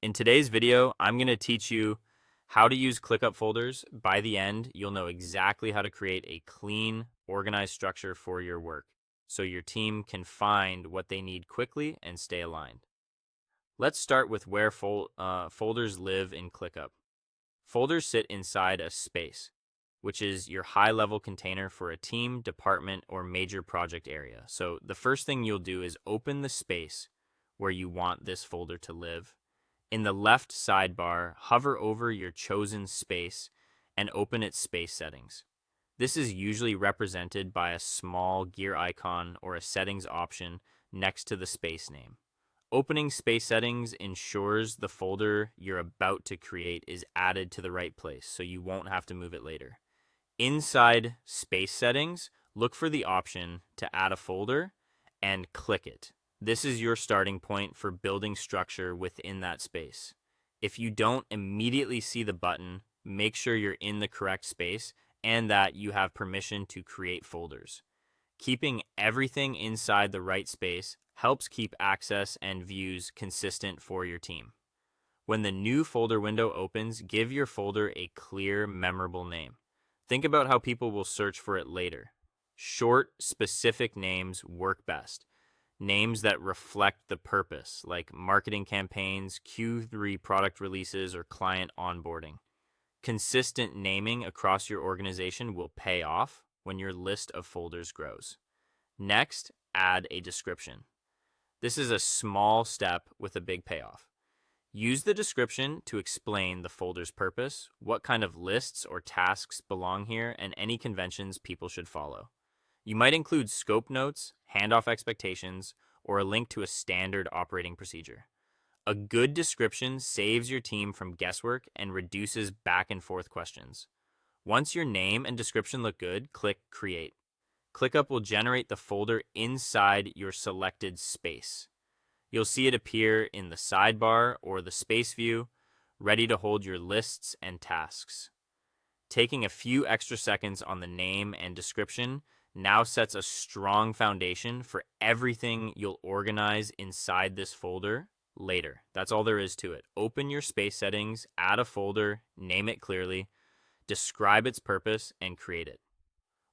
In today's video, I'm going to teach you how to use ClickUp folders. By the end, you'll know exactly how to create a clean, organized structure for your work so your team can find what they need quickly and stay aligned. Let's start with where folders live in ClickUp. Folders sit inside a space, which is your high-level container for a team, department, or major project area. So the first thing you'll do is open the space where you want this folder to live. In the left sidebar, hover over your chosen space and open its space settings. This is usually represented by a small gear icon or a settings option next to the space name. Opening space settings ensures the folder you're about to create is added to the right place, so you won't have to move it later. Inside space settings, look for the option to add a folder and click it. This is your starting point for building structure within that space. If you don't immediately see the button, make sure you're in the correct space and that you have permission to create folders. Keeping everything inside the right space helps keep access and views consistent for your team. When the new folder window opens, give your folder a clear, memorable name. Think about how people will search for it later. Short, specific names work best. Names that reflect the purpose, like marketing campaigns, Q3 product releases, or client onboarding. Consistent naming across your organization will pay off when your list of folders grows. Next, add a description. This is a small step with a big payoff. Use the description to explain the folder's purpose, what kind of lists or tasks belong here, and any conventions people should follow. You might include scope notes, handoff expectations, or a link to a standard operating procedure. A good description saves your team from guesswork and reduces back and forth questions. Once your name and description look good, click Create. ClickUp will generate the folder inside your selected space. You'll see it appear in the sidebar or the space view, ready to hold your lists and tasks. Taking a few extra seconds on the name and description now sets a strong foundation for everything you'll organize inside this folder later. That's all there is to it. Open your space settings, add a folder, name it clearly, describe its purpose, and create it.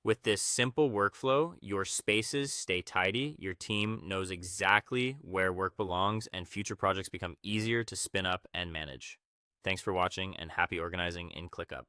With this simple workflow, your spaces stay tidy, your team knows exactly where work belongs, and future projects become easier to spin up and manage. Thanks for watching, and happy organizing in ClickUp.